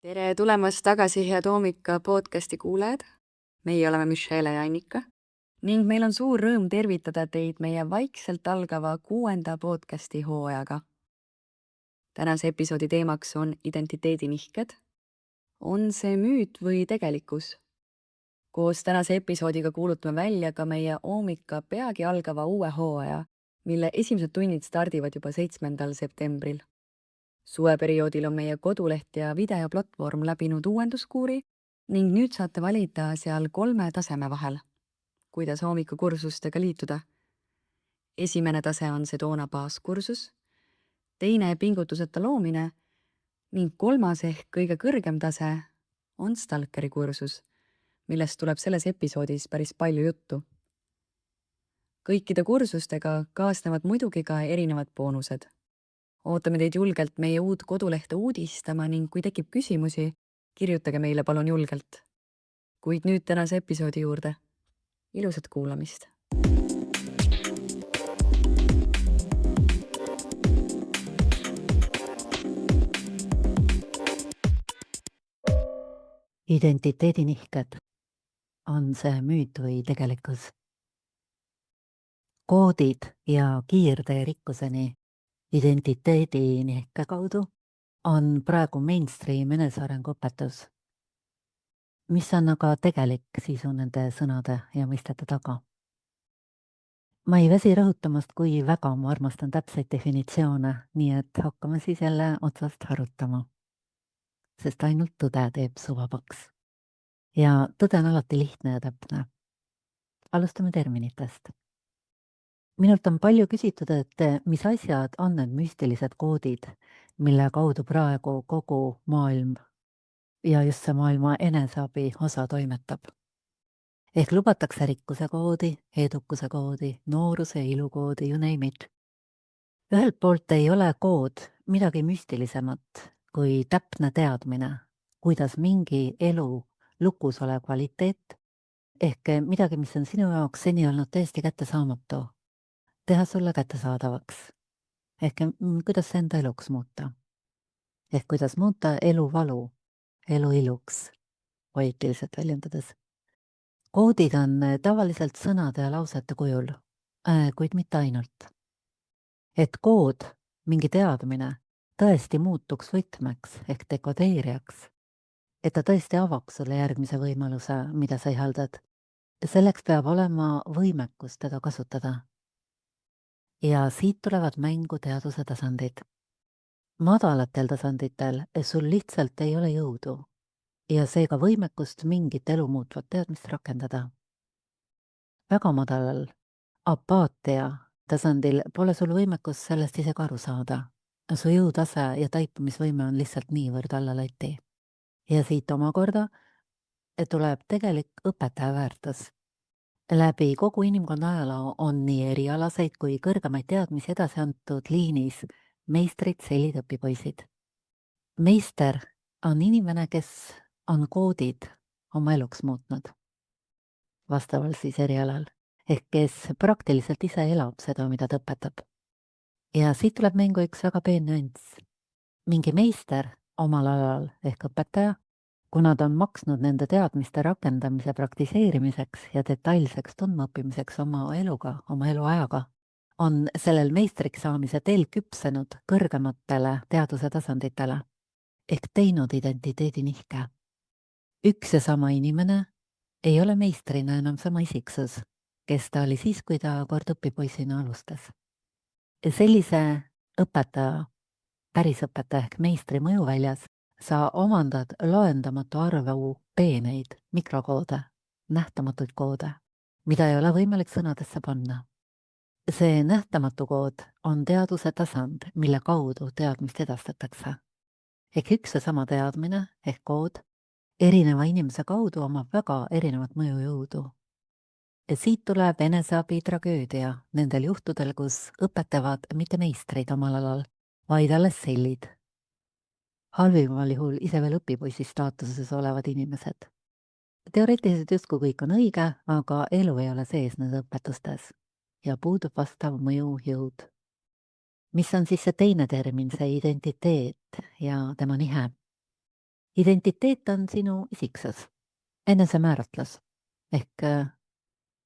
Tere tulemast tagasi, head Hoomika podcasti kuulajad. Meie oleme Michelle ja Annika ning meil on suur rõõm tervitada teid meie vaikselt algava 6. podcasti hooajaga. Tänase episoodi teemaks on identiteedinihked. On see müüt või tegelikkus? Koos tänase episoodiga kuulutame välja ka meie Hoomika peagi algava uue hooaja, mille esimesed tunnid stardivad juba 7. septembril. Suveperioodil on meie koduleht ja videoplatvorm läbinud uuenduskuuri ning nüüd saate valida seal 3 taseme vahel, kuidas hommikukursustega liituda. Esimene tase on Sedona baaskursus, teine pingutuseta loomine ning 3. ehk kõige kõrgem tase on Stalkeri kursus, millest tuleb selles episoodis päris palju juttu. Kõikide kursustega kaasnevad muidugi ka erinevad boonused. Ootame teid julgelt meie uut kodulehte uudistama ning kui tekib küsimusi, kirjutage meile palun julgelt. Kuid nüüd tänase episoodi juurde. Ilusat kuulamist! Identiteedinihked. On see müüt või tegelikkus? Koodid ja kiirtee rikkuseni identiteedinihke kaudu on praegu mainstream enesearengu õpetus. Mis on aga tegelik sisu nende sõnade ja mõistete taga? Ma ei väsi rõhutamast, kui väga ma armastan täpseid definitsioone, nii et hakkame siis jälle otsast harutama. Sest ainult tõde teeb suvabaks. Ja tõde on alati lihtne ja täpne. Alustame terminitest. Minult on palju küsitud, et mis asjad on need müstilised koodid, mille kaudu praegu kogu maailm ja just see maailma eneseabi osa toimetab. Ehk lubatakse rikkuse koodi, edukuse koodi, nooruse, ilukoodi, you name it. Ühelt poolt ei ole kood midagi müstilisemat kui täpne teadmine, kuidas mingi elu lukus olev kvaliteet, ehk midagi, mis on sinu jaoks seni olnud täiesti kättesaamatu, teha sulle kättesaadavaks. Ehk kuidas enda eluks muuta. Ehk kuidas muuta elu valu, elu iluks, poeetiliselt väljendades. Koodid on tavaliselt sõnade ja lausete kujul, kuid mitte ainult. Et kood, mingi teadmine, tõesti muutuks võtmeks ehk dekodeerijaks, et ta tõesti avaks sulle järgmise võimaluse, mida sa ihaldad. Selleks peab olema võimekus teda kasutada. Ja siit tulevad mängu teaduse tasandid. Madalatel tasanditel sul lihtsalt ei ole jõudu ja seega võimekust mingit elu muutvat teadmist rakendada. Väga madalal apaatia tasandil pole sul võimekus sellest ise ka aru saada. Su jõutase ja taipumisvõime on lihtsalt niivõrd alla lati. Ja siit omakorda tuleb tegelik õpetaja väärtus. Läbi kogu inimkonna ajaloo on nii erialaseid kui kõrgemaid teadmisi edasi antud liinis meistrid, sellid, õpipoisid. Meister on inimene, kes on koodid oma eluks muutnud. Vastaval siis erialal. Ehk kes praktiliselt ise elab seda, mida ta õpetab. Ja siit tuleb mängu üks väga peen nüanss. Mingi meister omal alal ehk õpetaja, kuna ta on maksnud nende teadmiste rakendamise praktiseerimiseks ja detailseks tundmaõppimiseks oma eluga, oma eluajaga, on sellel meistriks saamise teel küpsenud kõrgematele teaduse tasanditele ehk teinud identiteedinihke. Üks ja sama inimene ei ole meistrina enam sama isiksus, kes ta oli siis, kui ta kord õpipoisina alustas. Sellise õpetaja, pärisõpetaja ehk meistri mõjuväljas sa omandad loendamatu arvu peeneid mikrokoode, nähtamatuid koode, mida ei ole võimalik sõnadesse panna. See nähtamatu kood on teaduse tasand, mille kaudu teadmist edastatakse. Ehk üks ja sama teadmine ehk kood erineva inimese kaudu omab väga erinevat mõjujõudu. Ja siit tuleb eneseabi tragöödia nendel juhtudel, kus õpetavad mitte meistrid omal alal, vaid alles sellid. Halvimal juhul ise veel õpipoisi staatuses olevad inimesed. Teoreetiliselt justkui kõik on õige, aga elu ei ole sees nende õpetustes ja puudub vastav mõjujõud. Mis on siis see teine termin, see identiteet ja tema nihe? Identiteet on sinu isiksus, enesemääratlus ehk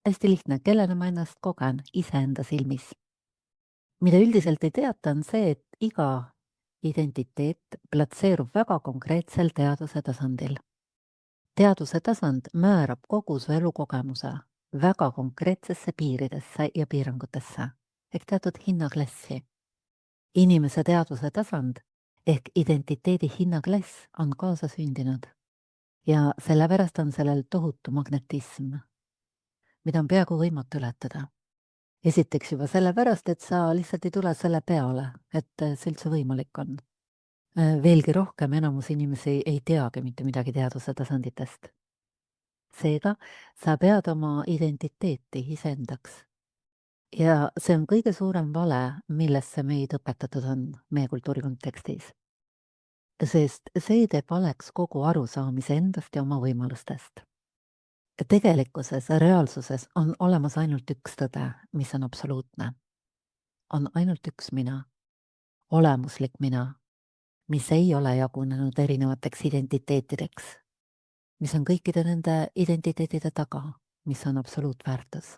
hästi lihtne, kellena ma ennast kogen iseenda silmis. Mida üldiselt ei teata, on see, et iga identiteet platseerub väga konkreetsel teaduse tasandil. Teaduse tasand määrab kogu su elukogemuse väga konkreetsesse piiridesse ja piirangutesse ehk teatud hinnaklassi. Inimese teaduse tasand ehk identiteedi hinnaklass on kaasasündinud ja sellepärast on sellel tohutu magnetism, mida on peaaegu võimatu ületada. Esiteks juba sellepärast, et sa lihtsalt ei tule selle peale, et see üldse võimalik on. Veelgi rohkem enamus inimesi ei teagi mitte midagi teaduse tasanditest. Seega sa pead oma identiteeti iseendaks. Ja see on kõige suurem vale, millesse meid õpetatud on meie kultuuri kontekstis. Sest see teeb valeks kogu arusaamise endast ja oma võimalustest. Tegelikkuses, reaalsuses on olemas ainult üks tõde, mis on absoluutne. On ainult üks mina, olemuslik mina, mis ei ole jagunenud erinevateks identiteetideks, mis on kõikide nende identiteetide taga, mis on absoluutväärtus.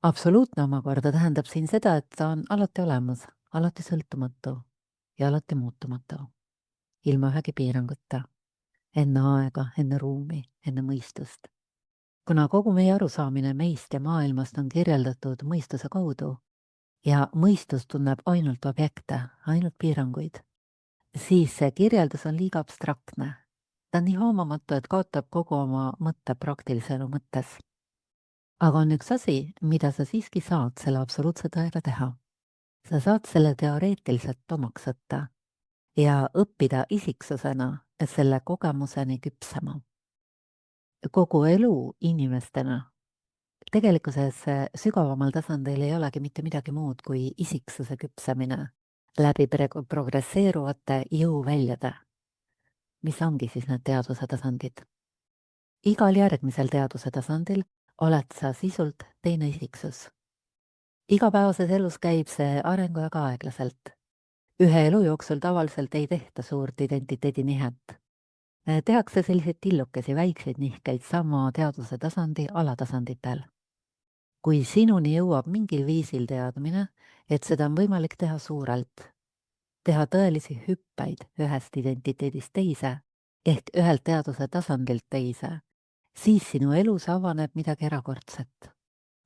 Absoluutne omakorda tähendab siin seda, et ta on alati olemas, alati sõltumatu ja alati muutumatu, ilma ühegi piiranguta, enne aega, enne ruumi, enne mõistust. Kuna kogu meie arusaamine meist ja maailmast on kirjeldatud mõistuse kaudu ja mõistus tunneb ainult objekte, ainult piiranguid, siis see kirjeldus on liiga abstraktne. Ta on nii hoomamatu, et kaotab kogu oma mõtte praktilise elu mõttes. Aga on üks asi, mida sa siiski saad selle absoluutse tõega teha. Sa saad selle teoreetiliselt omaks võtta ja õppida isiksusena selle kogemuseni küpsema. Kogu elu inimestena tegelikkuses sügavamal tasandil ei olegi mitte midagi muud kui isiksuse küpsemine läbi progresseeruvate jõuväljade, mis ongi siis need teaduse tasandid. Igal järgmisel teaduse tasandil oled sa sisult teine isiksus. Igapäevases elus käib see arengu väga aeglaselt. Ühe elu jooksul tavaliselt ei tehta suurt identiteedi nihet. Tehakse selliseid tillukesi väikseid nihkeid sama teaduse tasandi alatasanditel. Kui sinuni jõuab mingil viisil teadmine, et seda on võimalik teha suurelt, teha tõelisi hüppeid ühest identiteedist teise ehk ühelt teaduse tasandilt teise, siis sinu elus avaneb midagi erakordset.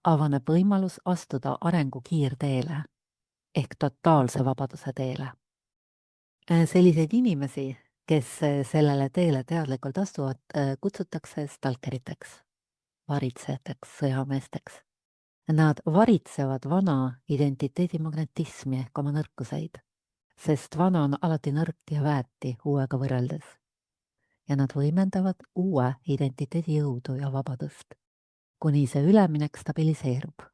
Avaneb võimalus astuda arengu kiirteele ehk totaalse vabaduse teele. Selliseid inimesi, kes sellele teele teadlikult astuvad, kutsutakse stalkeriteks, varitsejateks, sõjameesteks. Nad varitsevad vana identiteedi magnetismi ehk oma nõrkuseid, sest vana on alati nõrk ja väeti uuega võrreldes. Ja nad võimendavad uue identiteedi jõudu ja vabadust, kuni see üleminek stabiliseerub.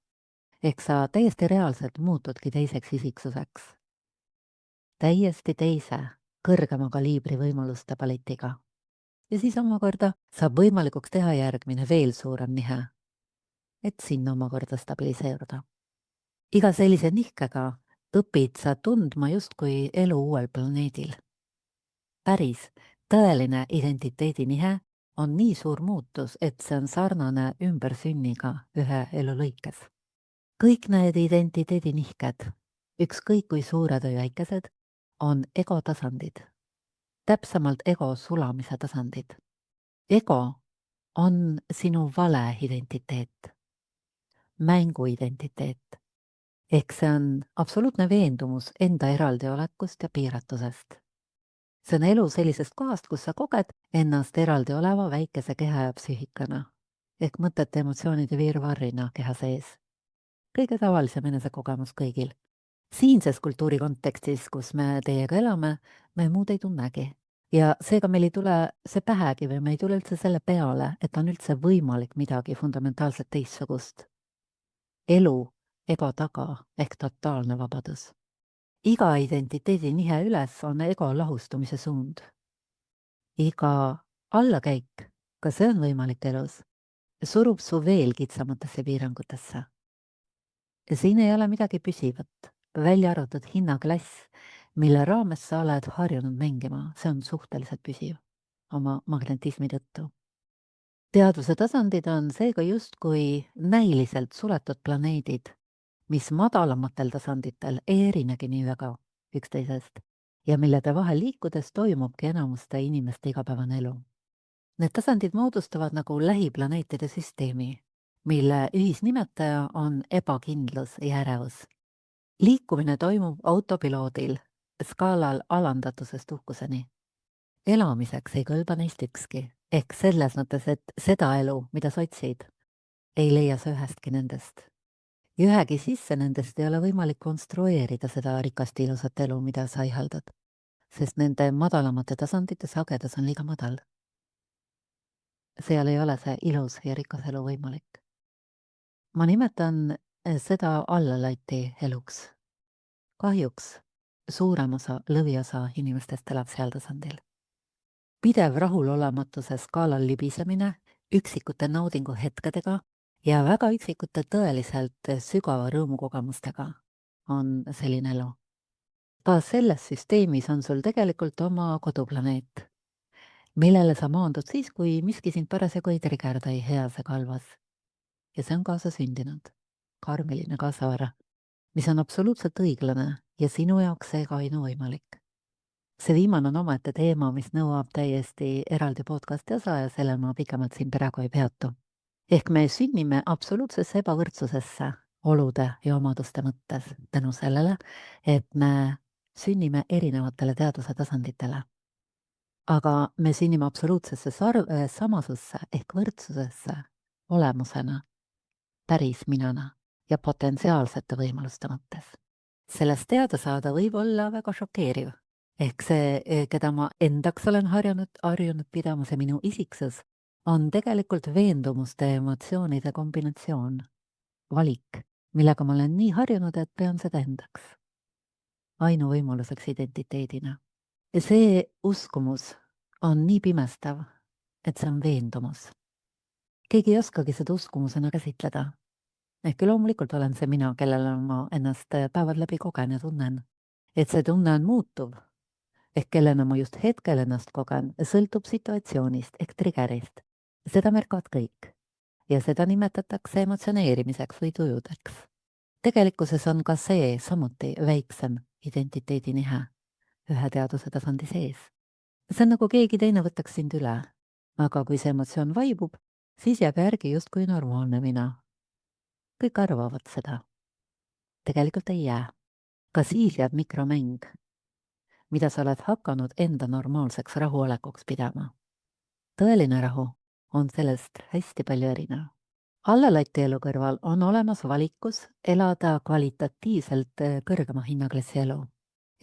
Ehk sa täiesti reaalselt muutudki teiseks isiksuseks. Täiesti teise, kõrgema kaliibri võimaluste paletiga. Ja siis omakorda saab võimalikuks teha järgmine veel suurem nihe, et sinna omakorda stabiliseeruda. Iga sellise nihkega õpid sa tundma justkui elu uuel planeedil. Päris tõeline identiteedi nihe on nii suur muutus, et see on sarnane ümbersünniga ühe elu lõikes. Kõik need identiteedi nihked, ükskõik kui suured või väikesed, on ego tasandid, täpsemalt ego sulamise tasandid. Ego on sinu vale identiteet, mänguidentiteet, ehk see on absoluutne veendumus enda eraldiolekust ja piiratusest. See on elu sellisest kohast, kus sa koged ennast eraldi oleva väikese keha ja psüühikana, ehk mõtete emotsioonide virvarrina keha sees. Kõige tavalisem enesekogemus kõigil. Siinses kultuuri kontekstis, kus me teiega elame, me muud ei tunnegi. Ja seega meil ei tule see pähegi või me ei tule üldse selle peale, et on üldse võimalik midagi fundamentaalselt teistsugust. Elu ego taga ehk totaalne vabadus. Iga identiteedi nihe üles on ego lahustumise suund. Iga allakäik, ka see on võimalik elus, surub su veel kitsamatesse piirangutesse. Siin ei ole midagi püsivat. Välja arvatud hinnaklass, mille raames sa oled harjunud mängima, see on suhteliselt püsiv. oma magnetismi tõttu. Teadvuse tasandid on seega justkui näiliselt suletud planeedid, mis madalamatel tasanditel ei erinegi nii väga üksteisest ja millede vahel liikudes toimubki enamuste inimeste igapäevane elu. Need tasandid moodustavad nagu lähiplaneetide süsteemi, mille ühisnimetaja on ebakindlus ja ärevus. Liikumine toimub autopiloodil skaalal alandatusest uhkuseni. Elamiseks ei kõlba neist ükski, ehk selles mõttes, et seda elu, mida sa otsid, ei leia sa ühestki nendest. Ja ühegi sisse nendest ei ole võimalik konstrueerida seda rikast ilusat elu, mida sa ihaldad, sest nende madalamate tasandite sagedus on liiga madal. Seal ei ole see ilus ja rikas elu võimalik. Ma nimetan seda allalaiti eluks. Kahjuks suurem osa, lõviosa inimestest elab seal tasandil. Pidev rahulolematuse skaalal libisemine, üksikute naudingu hetkedega ja väga üksikute tõeliselt sügava rõõmukogemustega on selline elu. Ka selles süsteemis on sul tegelikult oma koduplaneet, millele sa maandud siis, kui miski sind parasjagu ei trigerda ei heas ega halvas. Ja see on kaasa sündinud, karmiline kaasavara, mis on absoluutselt õiglane ja sinu jaoks seega ainuvõimalik. See viimane on omaette teema, mis nõuab täiesti eraldi podcasti osa ja sellel ma pikemalt siin praegu ei peatu. Ehk me sünnime absoluutsesse ebavõrdsusesse olude ja omaduste mõttes tänu sellele, et me sünnime erinevatele teadvuse tasanditele. Aga me sünnime absoluutsesse samasusse ehk võrdsusesse olemusena, päris minana ja potentsiaalsete võimaluste mõttes. Sellest teada saada võib olla väga šokeeriv. Ehk see, keda ma endaks olen harjunud pidama, see minu isiksus, on tegelikult veendumuste ja emotsioonide kombinatsioon, valik, millega ma olen nii harjunud, et pean seda endaks. Ainuvõimaluseks identiteedina. Ja see uskumus on nii pimestav, et see on veendumus. Keegi ei oskagi seda uskumusena käsitleda. Ehk loomulikult olen see mina, kellele ma ennast päevad läbi kogen ja tunnen, et see tunne on muutuv. Ehk kellena ma just hetkel ennast kogen, sõltub situatsioonist ehk triggerist. Seda märkavad kõik ja seda nimetatakse emotsioneerimiseks või tujudeks. Tegelikkuses on ka see samuti väiksem identiteedinihe ühe teadvuse tasandi sees. See on nagu keegi teine võtaks sind üle, aga kui see emotsioon vaibub, siis jääb järgi justkui normaalne mina. Kõik arvavad seda. Tegelikult ei jää. Ka siis jääb mikromäng, mida sa oled hakanud enda normaalseks rahuolekuks pidama. Tõeline rahu on sellest hästi palju erinev. Allalati elu kõrval on olemas valikus elada kvalitatiivselt kõrgema hinnaklassi elu.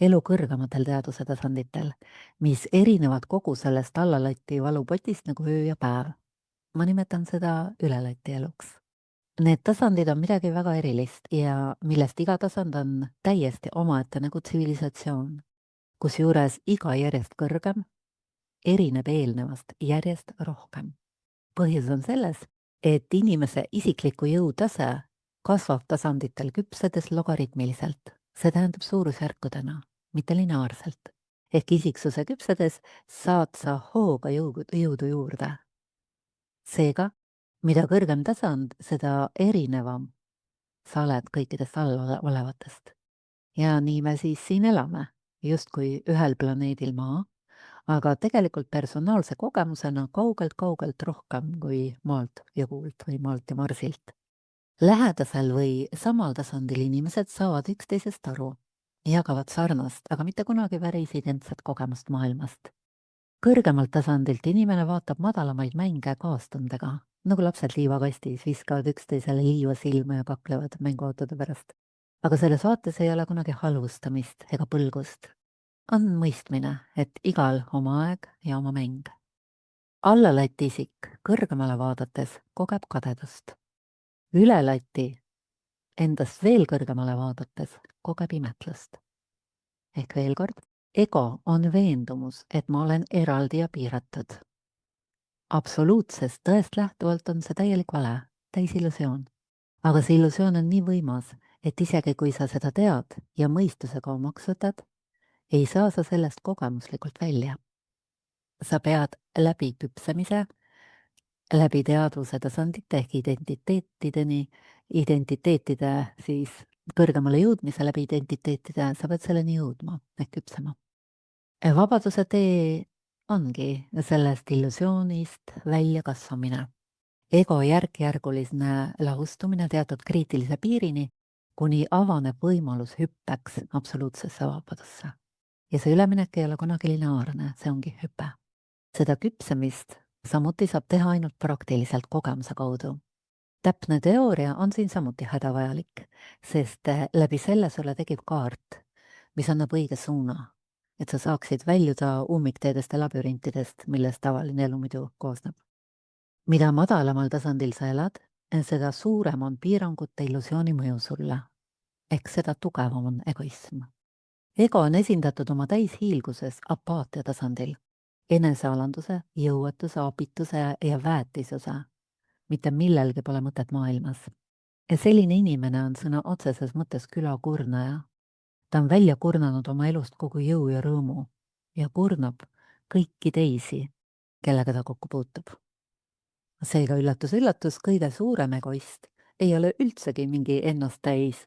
Elu kõrgematel teadvuse tasanditel, mis erinevad kogu sellest allalati valupotist nagu öö ja päev. Ma nimetan seda ülelati eluks. Need tasandid on midagi väga erilist ja millest iga tasand on täiesti omaette nagu tsivilisatsioon, kusjuures iga järjest kõrgem erineb eelnevast järjest rohkem. Põhjus on selles, et inimese isikliku jõutase kasvab tasanditel küpsedes logaritmiliselt. See tähendab suurusjärkudena, mitte lineaarselt. Ehk isiksuse küpsedes saad sa hooga jõudu juurde. Seega, mida kõrgem tasand, seda erinevam sa oled kõikidest all olevatest. Ja nii me siis siin elame, justkui ühel planeedil Maa, aga tegelikult personaalse kogemusena kaugelt rohkem kui Maalt ja Kuult või Maalt ja Marsilt. Lähedasel või samal tasandil inimesed saavad üksteisest aru, jagavad sarnast, aga mitte kunagi päris identsat kogemust maailmast. Kõrgemalt tasandilt inimene vaatab madalamaid mänge kaastundega, nagu lapsed liivakastis viskavad üksteisele liiva silma ja kaklevad mänguautode pärast. Aga selles vaates ei ole kunagi halvustamist ega põlgust. On mõistmine, et igal oma aeg ja oma mäng. Allalati isik kõrgemale vaadates kogeb kadedust. Ülelati endast veel kõrgemale vaadates kogeb imetlust. Ehk veel kord, ego on veendumus, et ma olen eraldi ja piiratud. Absoluutsest tõest lähtuvalt on see täielik vale, täis illusioon. Aga see illusioon on nii võimas, et isegi kui sa seda tead ja mõistusega omaks võtad, ei saa sa sellest kogemuslikult välja. Sa pead läbi küpsemise, läbi teadvuse tasandite ehk identiteetide siis kõrgemale jõudmise läbi identiteetide, sa pead selleni jõudma ehk küpsema. Vabaduse tee ongi sellest illusioonist väljakasvamine. Ego järk-järguline lahustumine teatud kriitilise piirini, kuni avaneb võimalus hüppeks absoluutsesse vabadusse. Ja see üleminek ei ole kunagi lineaarne, see ongi hüpe. Seda küpsemist samuti saab teha ainult praktiliselt kogemuse kaudu. Täpne teooria on siin samuti hädavajalik, sest läbi selle sulle tekib kaart, mis annab õige suuna, et sa saaksid väljuda ummikteedest ja labürintidest, millest tavaline elu muidu koosneb. Mida madalamal tasandil sa elad, seda suurem on piirangute illusiooni mõju sulle, ehk seda tugevam on egoism. Ego on esindatud oma täishiilguses apaatia tasandil, enesealanduse, jõuetuse, abituse ja väetisuse. Mitte millelgi pole mõtet maailmas. Ja selline inimene on sõna otseses mõttes külakurnaja. Ta on välja kurnanud oma elust kogu jõu ja rõõmu ja kurnab kõiki teisi, kellega ta kokku puutub. Seega üllatus, kõige suurem egoist ei ole üldsegi mingi ennast täis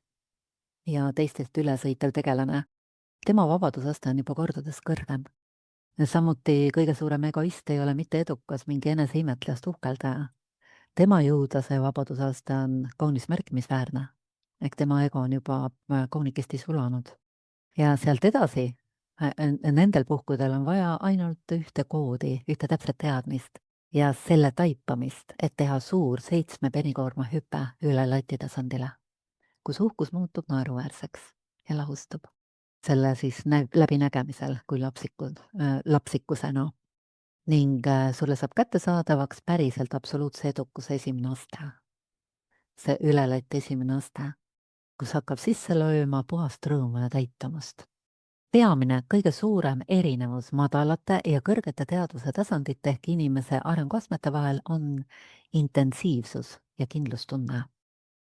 ja teistest ülesõitev tegelane. Tema vabadusaste on juba kordades kõrgem. Samuti kõige suurem egoist ei ole mitte edukas mingi eneseimetlejast uhkeldaja. Tema jõudlase vabadusaste on kaunis märkimisväärne, ehk tema ego on juba kaunikesti sulanud. Ja sealt edasi, nendel puhkudel on vaja ainult ühte koodi, ühte täpset teadmist ja selle taipamist, et teha suur 7 penikoorma hüpe üle lati tasandile, kus uhkus muutub naeruväärseks ja lahustub. Selle siis läbinägemisel kui lapsikusena. Ning sulle saab kättesaadavaks päriselt absoluutse edukuse esimene aste. See ülelati esimene aste, kus hakkab sisse lööma puhast rõõmu ja täitumust. Peamine, kõige suurem erinevus madalate ja kõrgete teadvuse tasandite ehk inimese arenguastmete vahel on intensiivsus ja kindlustunne.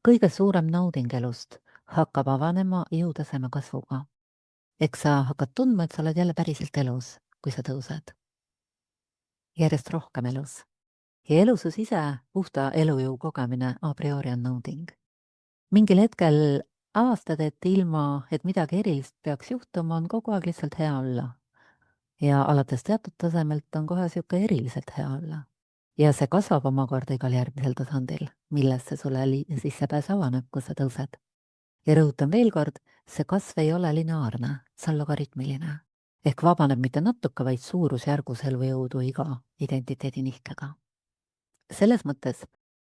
Kõige suurem nauding elust hakkab avanema jõutaseme kasvuga. Eks sa hakkad tundma, et sa oled jälle päriselt elus, kui sa tõused. Järjest rohkem elus. Ja elusus ise, puhta elujõu kogemine a priori on nauding. Mingil hetkel avastad, et ilma, et midagi erilist peaks juhtuma, on kogu aeg lihtsalt hea olla. Ja alates teatud tasemelt on kohe siuke eriliselt hea olla. Ja see kasvab omakorda igal järgmisel tasandil, millesse sulle sissepääs avaneb, kui sa tõused. Ja rõhutan veel kord, see kasv ei ole lineaarne, see on logaritmiline. Ehk vabaneb mitte natuke, vaid suurusjärgus elujõudu iga identiteedi nihkega. Selles mõttes,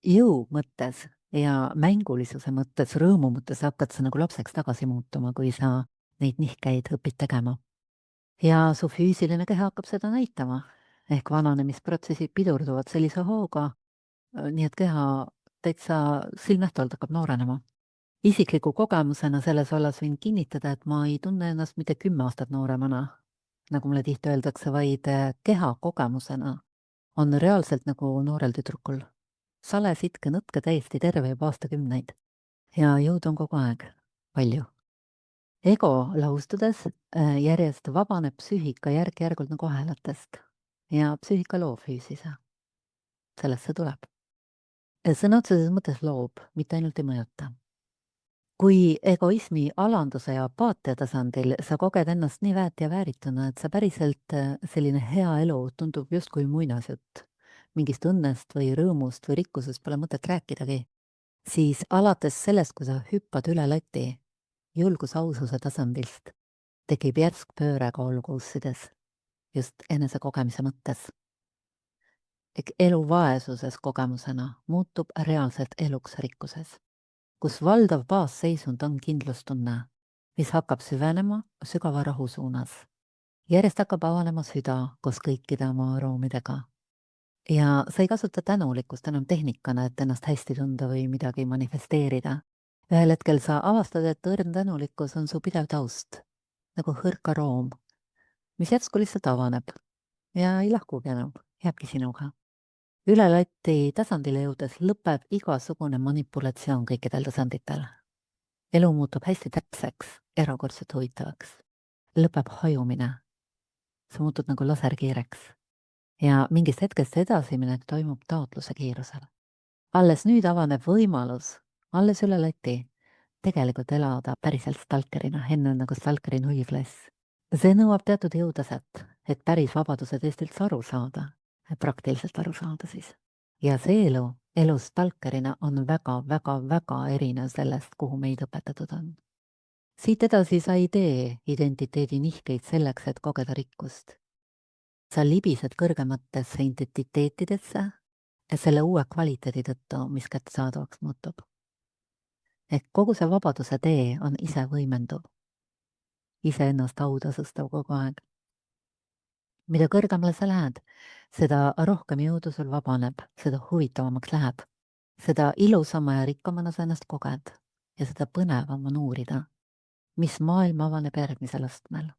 jõu mõttes ja mängulisuse mõttes, rõõmu mõttes hakkad sa nagu lapseks tagasi muutuma, kui sa neid nihkeid õpid tegema. Ja su füüsiline keha hakkab seda näitama, ehk vananemisprotsessid pidurduvad sellise hooga, nii et keha täitsa silmnähtavalt hakkab noorenema. Isikliku kogemusena selles vallas võin kinnitada, et ma ei tunne ennast mitte 10 aastat nooremana, nagu mulle tihti öeldakse, vaid keha kogemusena on reaalselt nagu noorel tüdrukul. Sale, sitke, nõtke täiesti terve juba aastakümneid ja jõud on kogu aeg palju. Ego lahustudes järjest vabaneb psüühika järk-järgult nagu ahelatest ja psüühika loob füüsise. Sellest see tuleb. Sõna otseses mõttes loob, mitte ainult ei mõjuta. Kui egoismi alanduse ja apaatia tasandil sa koged ennast nii väät ja väärituna, et sa päriselt selline hea elu tundub justkui muinasjutt, mingist õnnest või rõõmust või rikkusest pole mõtet rääkidagi, siis alates sellest, kui sa hüppad üle lati julgus aususe tasandist, tekib järsk pööre ka olguussides, just enese kogemise mõttes. Elu vaesuses kogemusena muutub reaalselt eluks rikkuses, kus valdav baasseisund on kindlustunne, mis hakkab süvenema sügava rahu suunas. Järjest hakkab avanema süda koos kõikide oma ruumidega. Ja sa ei kasuta tänulikkust enam tehnikana, et ennast hästi tunda või midagi manifesteerida. Ühel hetkel sa avastad, et õrn tänulikkus on su pidev taust, nagu hõrka room, mis järsku lihtsalt avaneb ja ei lahkugi enam, jääbki sinuga. Üle lati tasandile jõudes lõpeb igasugune manipulatsioon kõikidel tasanditel. Elu muutub hästi täpseks, erakordselt huvitavaks. Lõpeb hajumine. Sa muutud nagu laserkiireks ja mingist hetkest edasiminek toimub taotluse kiirusel. Alles nüüd avaneb võimalus, alles üle lati, tegelikult elada päriselt stalkerina, enne nagu stalkeri nullklass. See nõuab teatud jõutaset, et päris vabaduse tõesti üldse aru saada, praktiliselt aru saada siis. Ja see elu stalkerina on väga erinev sellest, kuhu meid õpetatud on. Siit edasi sa ei tee identiteedi nihkeid selleks, et kogeda rikkust. Sa libised kõrgematesse identiteetidesse ja selle uue kvaliteedi tõttu, mis kättesaadavaks muutub. Ehk kogu see vabaduse tee on ise võimenduv, iseennast autasustav kogu aeg. Mida kõrgemale sa lähed, seda rohkem jõudu sul vabaneb, seda huvitavamaks läheb, seda ilusama ja rikkamana sa ennast koged ja seda põnevam on uurida, mis maailm avaneb järgmisel astmel.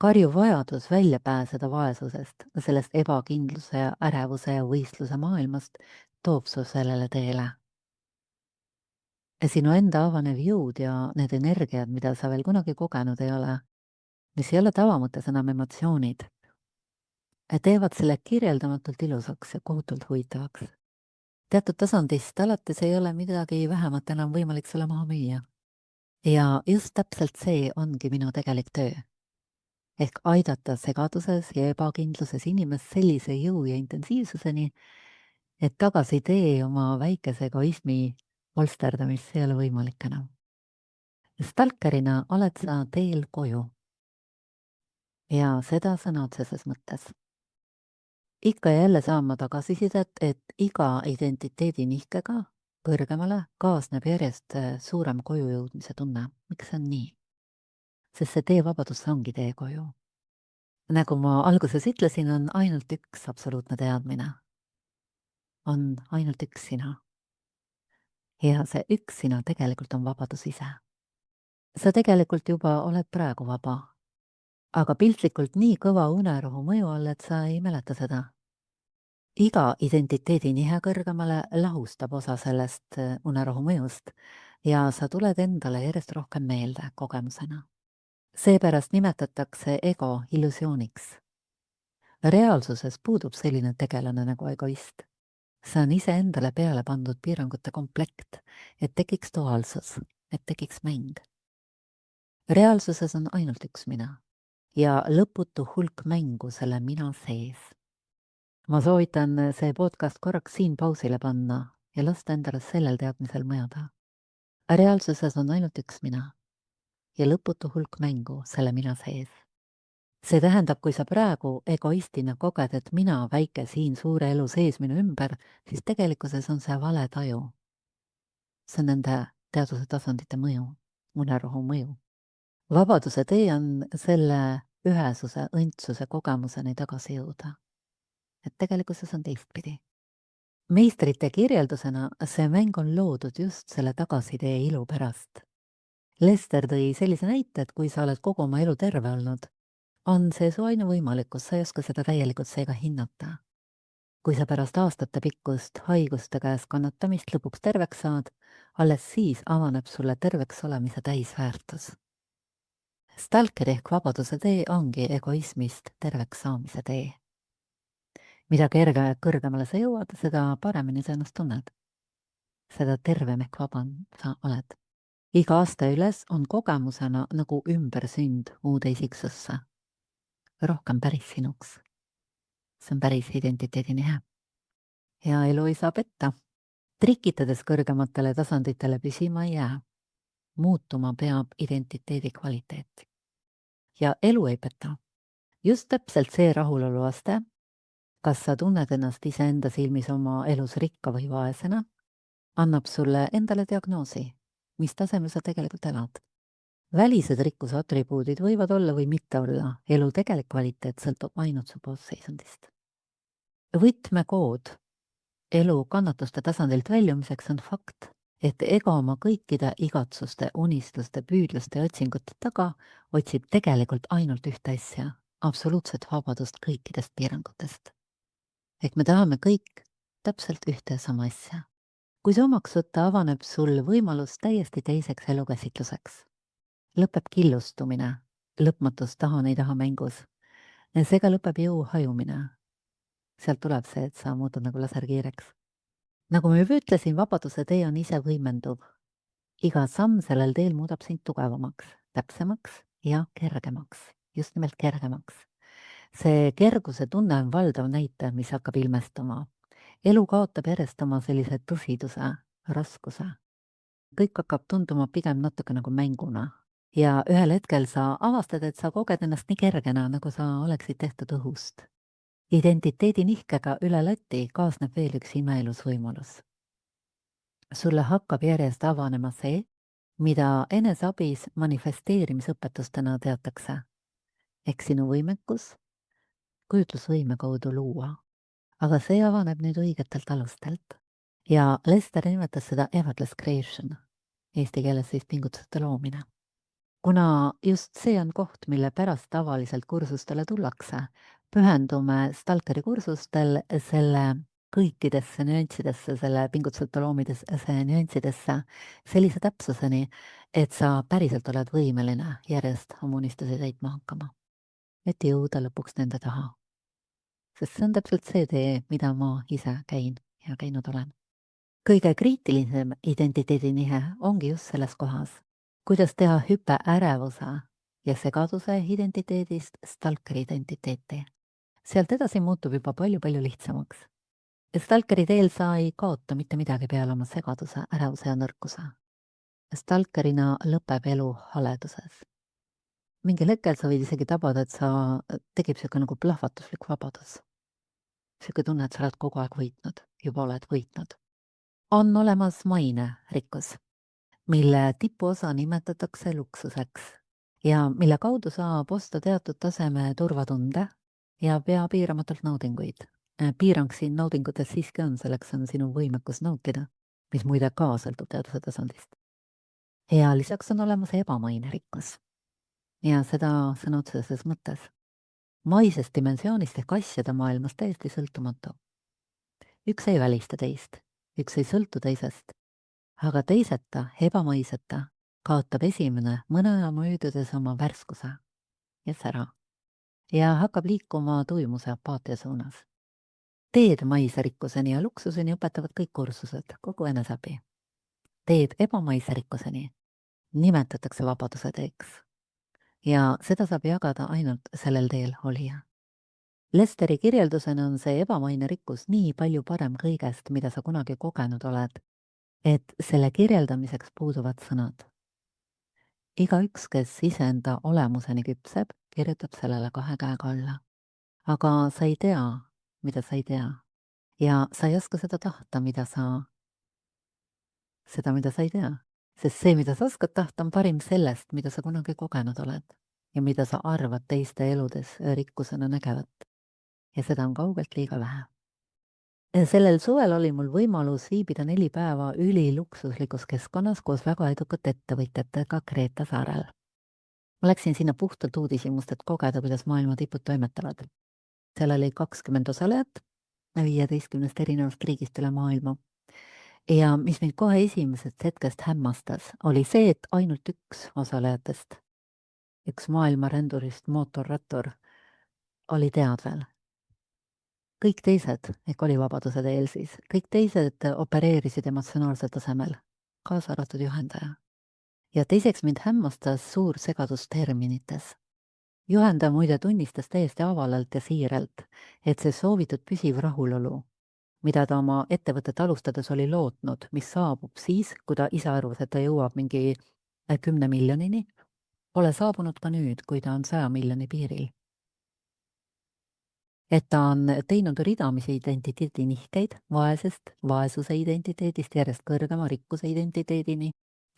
Karjuv vajadus välja pääseda vaesusest, sellest ebakindluse ja ärevuse ja võistluse maailmast toob su sellele teele. Ja sinu enda avanev jõud ja need energiad, mida sa veel kunagi kogenud ei ole, mis ei ole tavamõttes enam emotsioonid, teevad selle kirjeldamatult ilusaks ja kohutult huvitavaks. Teatud tasandist alates ei ole midagi vähemat enam võimalik sulle maha müüa. Ja just täpselt see ongi minu tegelik töö. Ehk aidata segaduses ja ebakindluses inimest sellise jõu ja intensiivsuseni, et tagasi tee oma väikese egoismi polsterdamist ei ole võimalik enam. Stalkerina oled sa teel koju. Ja seda sõna otseses mõttes. Ikka ja jälle saan ma tagasisidet, et iga identiteedi nihkega kõrgemale kaasneb järjest suurem koju jõudmise tunne. Miks see on nii? Sest see teevabadus ongi tee koju. Nagu ma alguses ütlesin, on ainult üks absoluutne teadmine. On ainult üks sina. Ja see üks sina tegelikult on vabadus ise. Sa tegelikult juba oled praegu vaba, aga piltlikult nii kõva unerohu mõju all, et sa ei mäleta seda. Iga identiteedi nihe kõrgemale lahustab osa sellest unerohu mõjust ja sa tuled endale järjest rohkem meelde kogemusena. Seepärast nimetatakse ego illusiooniks. Reaalsuses puudub selline tegelane nagu egoist. See on ise endale peale pandud piirangute komplekt, et tekiks duaalsus, et tekiks mäng. Reaalsuses on ainult üks mina ja lõputu hulk mängu selle mina sees. Ma soovitan see podcast korraks siin pausile panna ja lasta endale sellel teadmisel mõjuda. Reaalsuses on ainult üks mina ja lõputu hulk mängu selle mina sees. See tähendab, kui sa praegu egoistina koged, et mina väike siin suure elu sees minu ümber, siis tegelikkuses on see vale taju. See on nende teaduse tasandite mõju, unerohu mõju. Vabaduse tee on selle ühesuse, õndsuse kogemuseni tagasi jõuda. Et tegelikkuses on teistpidi. Meistrite kirjeldusena see mäng on loodud just selle tagasitee ilu pärast. Lester tõi sellise näite, et kui sa oled kogu oma elu terve olnud, on see su ainu võimalikkus, sa ei oska seda täielikult seega hinnata. Kui sa pärast aastate pikkust haiguste käes kannatamist lõpuks terveks saad, alles siis avaneb sulle terveks olemise täisväärtus. Stalkeri ehk vabaduse tee ongi egoismist terveks saamise tee. Mida kõrgemale sa jõuad, seda paremini sa ennast tunned. Seda tervem ehk vabam sa oled. Iga aasta üles on kogemusena nagu ümbersünd uude isiksusse. Rohkem päris sinuks. See on päris identiteedi nihe. Ja elu ei saa petta. Trikitades kõrgematele tasanditele püsima ei jää. Muutuma peab identiteedi kvaliteeti. Ja elu ei peta. Just täpselt see rahuloluaste, kas sa tunned ennast iseenda silmis oma elus rikka või vaesena, annab sulle endale diagnoosi, mis tasemel sa tegelikult elad. Välised rikkuse atribuudid võivad olla või mitte olla, elu tegelik kvaliteet sõltub ainult su seisundist. Võtmekood elu kannatuste tasandilt väljumiseks on fakt, et ego oma kõikide igatsuste, unistuste, püüdluste ja otsingute taga otsib tegelikult ainult ühte asja, absoluutset vabadust kõikidest piirangutest. Ehk me tahame kõik täpselt ühte sama asja. Kui see omaks võtta, avaneb sul võimalus täiesti teiseks elukäsitluseks. Lõpeb killustumine, lõpmatus tahan ei taha mängus. Seega lõpeb jõu hajumine. Sealt tuleb see, et sa muutud nagu laserkiireks. Nagu ma juba ütlesin, vabaduse tee on ise võimenduv. Iga samm sellel teel muudab sind tugevamaks, täpsemaks ja kergemaks. Just nimelt kergemaks. See kerguse tunne on valdav näitaja, mis hakkab ilmestuma. Elu kaotab järjest oma sellise tõsiduse, raskuse. Kõik hakkab tunduma pigem natuke nagu mänguna. Ja ühel hetkel sa avastad, et sa koged ennast nii kergena, nagu sa oleksid tehtud õhust. Identiteedi nihkega üle lati kaasneb veel üks imeelus võimalus. Sulle hakkab järjest avanema see, mida eneseabis manifesteerimisõpetustena teatakse. Ehk sinu võimekus kujutlusvõime kaudu luua. Aga see avaneb nüüd õigetelt alustelt. Ja Lester nimetas seda effortless creation, eesti keeles siis pingutuseta loomine. Kuna just see on koht, mille pärast tavaliselt kursustele tullakse, pühendume Stalkeri kursustel selle kõikidesse nüanssidesse, selle pingutuseta loomidesse nüanssidesse, sellise täpsuseni, et sa päriselt oled võimeline järjest oma unistusi täitma hakkama. Et jõuda lõpuks nende taha. Sest see on täpselt see tee, mida ma ise käin ja käinud olen. Kõige kriitilisem identiteedinihe ongi just selles kohas. Kuidas teha hüpe ärevuse ja segaduse identiteedist Stalkeri identiteeti. Sealt edasi muutub juba palju lihtsamaks. Stalkeri teel sa ei kaota mitte midagi peale oma segaduse, ärevuse ja nõrkuse. Stalkerina lõpeb elu haleduses. Mingil hetkel sa võid isegi tabada, et sa tegib siuke nagu plahvatuslik vabadus. Siuke tunne, et sa oled kogu aeg võitnud, juba oled võitnud. On olemas maine rikkus, mille tipuosa nimetatakse luksuseks ja mille kaudu saab osta teatud taseme turvatunde ja pea piiramatult naudinguid. Piirang siin naudingutes siiski on, selleks on sinu võimekus nautida, mis muide ka sõltub teaduse tasandist. Ja lisaks on olemas ebamaine rikkus. Ja seda sõna otseses mõttes. Maisest dimensioonist ehk asjade maailmas täiesti sõltumatu. Üks ei välista teist, üks ei sõltu teisest, aga teiseta, ebamaiseta kaotab esimene mõne aja möödudes oma värskuse ja sära ja hakkab liikuma tuimuse apaatia suunas. Teed maise rikkuseni ja luksuseni õpetavad kõik kursused, kogu eneseabi. Teed ebamaise rikkuseni nimetatakse vabaduse teeks. Ja seda saab jagada ainult sellel teel olija. Lesteri kirjeldusena on see ebamaine rikkus nii palju parem kõigest, mida sa kunagi kogenud oled, et selle kirjeldamiseks puuduvad sõnad. Igaüks, kes iseenda olemuseni küpseb, kirjutab sellele 2 käega alla. Aga sa ei tea, mida sa ei tea. Ja sa ei oska seda tahta, mida sa ei tea. Sest see, mida sa oskad tahta, on parim sellest, mida sa kunagi kogenud oled ja mida sa arvad teiste eludes rikkusena nägevat. Ja seda on kaugelt liiga vähe. Sellel suvel oli mul võimalus viibida 4 päeva üliluksuslikus keskkonnas koos väga edukate ettevõtjatega Kreeta saarel. Ma läksin sinna puhtalt uudishimust, et kogeda, kuidas maailma tipud toimetavad. Seal oli 20 osalejat 15 erinevast riigist üle maailma. Ja mis mind kohe esimesest hetkest hämmastas, oli see, et ainult üks osalejatest, üks maailmarändurist mootorrattur, oli teadvel. Kõik teised, ehk oli vabaduse teel siis, kõik teised opereerisid emotsionaalsel tasemel, kaasa arvatud juhendaja. Ja teiseks mind hämmastas suur segadus terminites. Juhendaja muide tunnistas täiesti avalalt ja siiralt, et see soovitud püsiv rahulolu, mida ta oma ettevõtet alustades oli lootnud, mis saabub siis, kui ta ise arvas, et ta jõuab mingi 10 miljonini, pole saabunud ka nüüd, kui ta on 100 miljoni piiril. Et ta on teinud ridamisi identiteedi nihkeid vaesuse identiteedist järjest kõrgema rikkuse identiteedini,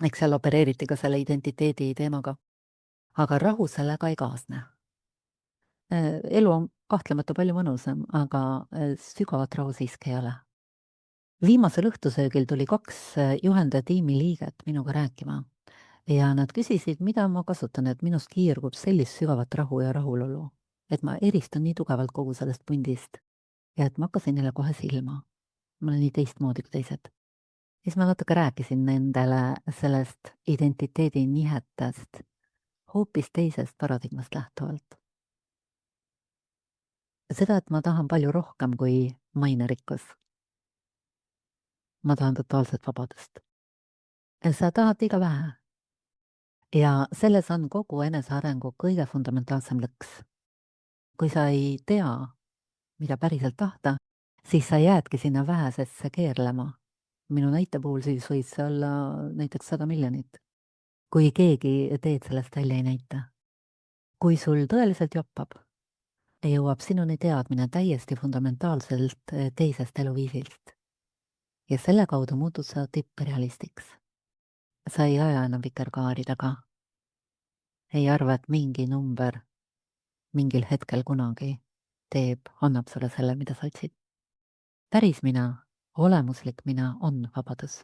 eks seal opereeriti ka selle identiteedi teemaga, aga rahu sellega ei kaasne. Elu on kahtlemata palju mõnusam, aga sügavat rahu siiski ei ole. Viimasel õhtusöögil tuli 2 juhendaja tiimi liiget minuga rääkima ja nad küsisid, mida ma kasutan, et minust kiirgub sellist sügavat rahu ja rahulolu, et ma eristun nii tugevalt kogu sellest pundist ja et ma hakkasin neile kohe silma. Ma olen nii teistmoodi kui teised. Siis ma natuke rääkisin nendele sellest identiteedi nihetest hoopis teisest paradigmast lähtuvalt. Seda, et ma tahan palju rohkem kui mainerikkus. Ma tahan totaalset vabadust. Sa tahad liiga vähe. Ja selles on kogu enesearengu kõige fundamentaalsem lõks. Kui sa ei tea, mida päriselt tahta, siis sa jäädki sinna vähesesse keerlema. Minu näite puhul siis võis see olla näiteks 100 miljonit. Kui keegi teed sellest välja ei näita. Kui sul tõeliselt joppab, jõuab sinuni teadmine täiesti fundamentaalselt teisest eluviisilt. Ja selle kaudu muutud sa tipprealistiks. Sa ei aja enam vikerkaari taga. Ei arva, et mingi number mingil hetkel kunagi annab sulle selle, mida sa otsid. Päris mina, olemuslik mina on vabadus.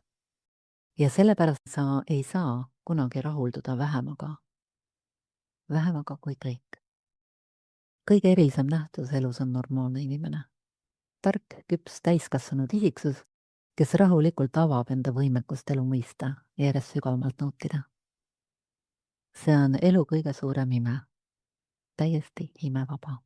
Ja sellepärast sa ei saa kunagi rahulduda vähemaga. Vähemaga kui kõik. Kõige erilisem nähtus elus on normaalne inimene. Tark, küps, täiskasvanud isiksus, kes rahulikult avab enda võimekust elu mõista ja järjest sügavamalt nautida. See on elu kõige suurem ime. Täiesti imevaba.